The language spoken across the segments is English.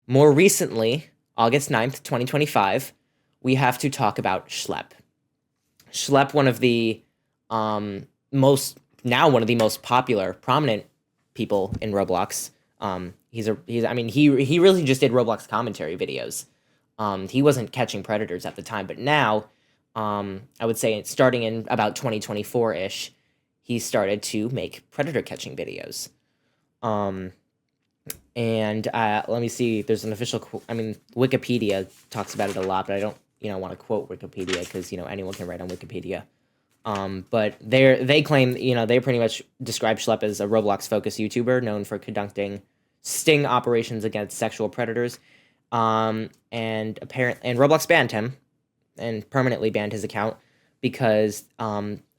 more recently, August 9th, 2025, we have to talk about Schlep. Schlep, one of the most popular, prominent people in Roblox. He really just did Roblox commentary videos. He wasn't catching predators at the time, but now, I would say starting in about 2024-ish, he started to make predator catching videos. And let me see. There's an official. Wikipedia talks about it a lot, but I don't, want to quote Wikipedia because anyone can write on Wikipedia. But they claim, they pretty much describe Schlep as a Roblox-focused YouTuber known for conducting sting operations against sexual predators. And Roblox banned him and permanently banned his account because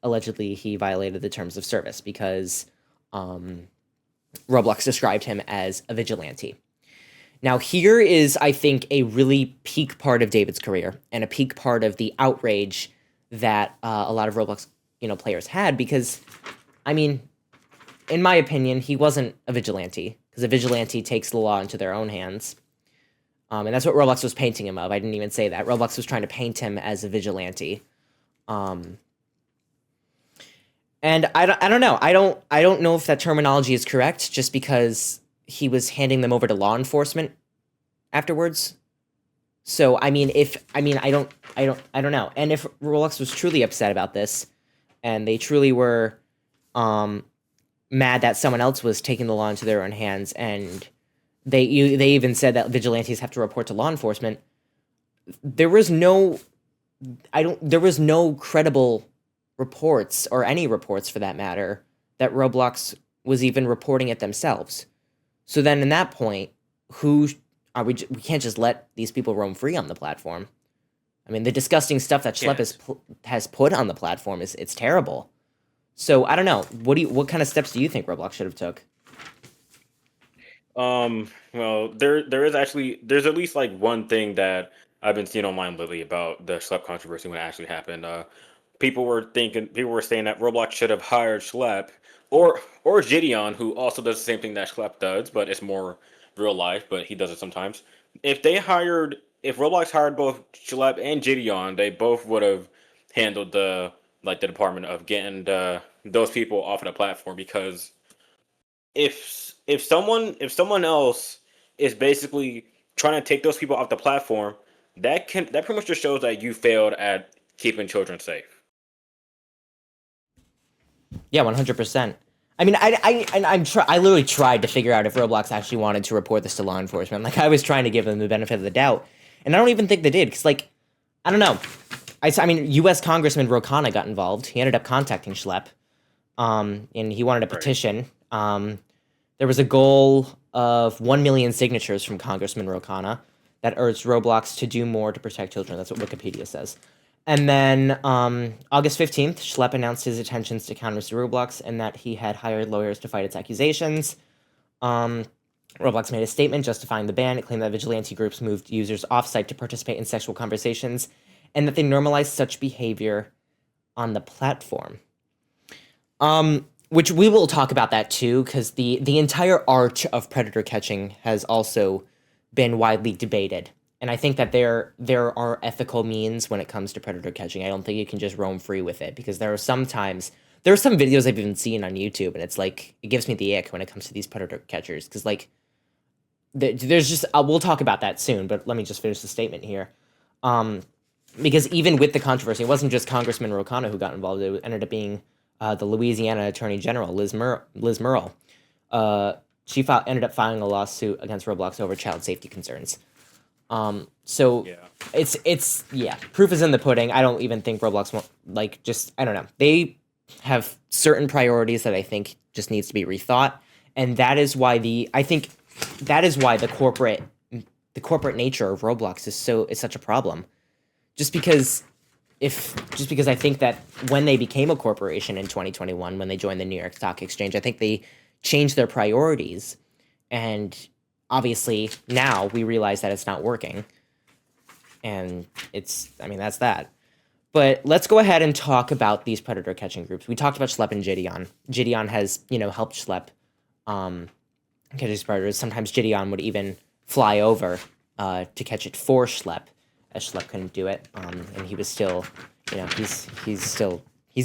allegedly he violated the terms of service because Roblox described him as a vigilante. Now, here is, I think, a really peak part of David's career and a peak part of the outrage that a lot of Roblox, players had because, in my opinion, he wasn't a vigilante because a vigilante takes the law into their own hands. And that's what Roblox was painting him of. I didn't even say that. Roblox was trying to paint him as a vigilante. And I don't know. I don't know if that terminology is correct just because he was handing them over to law enforcement afterwards. So I don't know. And if Roblox was truly upset about this and they truly were mad that someone else was taking the law into their own hands, and they even said that vigilantes have to report to law enforcement, there was no credible reports, or any reports for that matter, that Roblox was even reporting it themselves. So then, in that point, we can't just let these people roam free on the platform. The disgusting stuff that Schlep has put on the platform it's terrible. So I don't know. What kind of steps do you think Roblox should have took? Well, there's at least like one thing that I've been seeing online lately about the Schlep controversy when it actually happened. People were saying that Roblox should have hired Schlep or Gideon, who also does the same thing that Schlep does, but it's more real life, but he does it sometimes. If Roblox hired both Schlep and Gideon, they both would have handled the department of getting those people off of the platform, because if someone else is basically trying to take those people off the platform, that pretty much just shows that you failed at keeping children safe. Yeah, 100%. I literally tried to figure out if Roblox actually wanted to report this to law enforcement. Like, I was trying to give them the benefit of the doubt, and I don't even think they did, because, like, I don't know. U.S. Congressman Rokana got involved. He ended up contacting Schlep, and he wanted a Right. petition. There was a goal of 1 million signatures from Congressman Rokana that urged Roblox to do more to protect children. That's what Wikipedia says. And then August 15th, Schlep announced his intentions to counter Roblox and that he had hired lawyers to fight its accusations. Roblox made a statement justifying the ban. It claimed that vigilante groups moved users off-site to participate in sexual conversations and that they normalized such behavior on the platform. Which we will talk about that too, because the entire art of predator catching has also been widely debated. And I think that there are ethical means when it comes to predator catching. I don't think you can just roam free with it, because there are some videos I've even seen on YouTube, and it's like, it gives me the ick when it comes to these predator catchers, because like there's just we'll talk about that soon, but let me just finish the statement here. Because even with the controversy, it wasn't just Congressman Rokana who got involved. It ended up being the Louisiana Attorney General, Liz Murrill. She ended up filing a lawsuit against Roblox over child safety concerns. So Yeah. it's proof is in the pudding. I don't even think Roblox I don't know. They have certain priorities that I think just needs to be rethought, and that is why the corporate nature of Roblox is such a problem. Just because I think that when they became a corporation in 2021, when they joined the New York Stock Exchange, I think they changed their priorities, and obviously now we realize that it's not working, and that's that. But let's go ahead and talk about these predator catching groups. We talked about Schlep and Gideon. Gideon has, helped Schlep catch these predators. Sometimes Gideon would even fly over to catch it for Schlep, as Schlep couldn't do it. And he was still, he's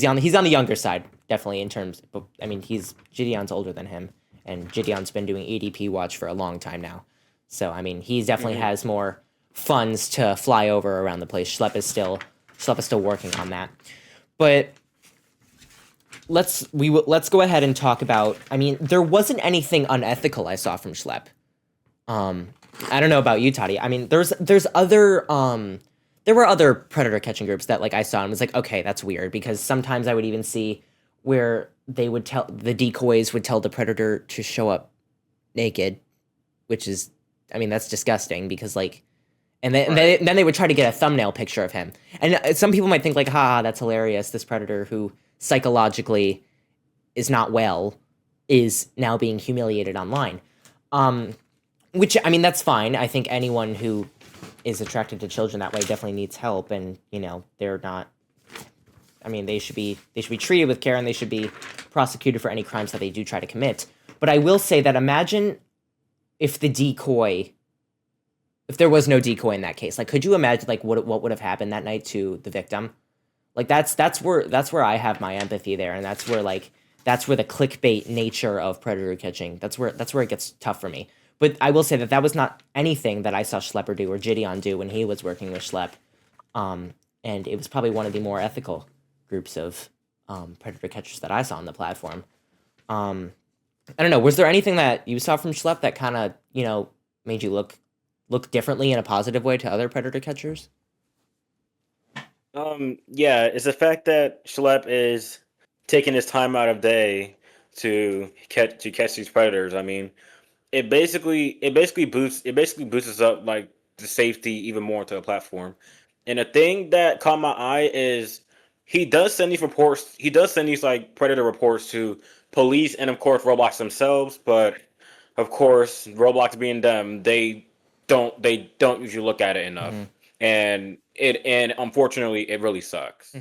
on the younger side, definitely in terms. But I mean, Gideon's older than him, and Gideon's been doing ADP watch for a long time now. So I mean, he definitely has more funds to fly over around the place. Schlep is still working on that. But let's go ahead and talk about. I mean, there wasn't anything unethical I saw from Schlep. I don't know about you, Toddy. I mean, there were other predator catching groups that like I saw and was like, okay, that's weird, because sometimes I would even see where the decoys would tell the predator to show up naked, which is, I mean, that's disgusting, because like, and then they would try to get a thumbnail picture of him. And some people might think like, ha, that's hilarious. This predator who psychologically is not well is now being humiliated online. Which, I mean, that's fine. I think anyone who is attracted to children that way definitely needs help, and they're not. I mean, they should be treated with care, and they should be prosecuted for any crimes that they do try to commit. But I will say that imagine if there was no decoy in that case. Like, could you imagine like what would have happened that night to the victim? Like that's where I have my empathy there, and that's where the clickbait nature of predator catching. That's where it gets tough for me. But I will say that was not anything that I saw Schlepper do or Gideon do when he was working with Schlep. And it was probably one of the more ethical groups of predator catchers that I saw on the platform. I don't know. Was there anything that you saw from Schlep that kind of, made you look differently in a positive way to other predator catchers? Yeah, it's the fact that Schlep is taking his time out of day to catch these predators. I mean, it basically boosts up like the safety even more to the platform. And the thing that caught my eye is he does send these reports. He does send these like predator reports to police and of course Roblox themselves. But of course, Roblox being them, they don't usually look at it enough, and unfortunately it really sucks.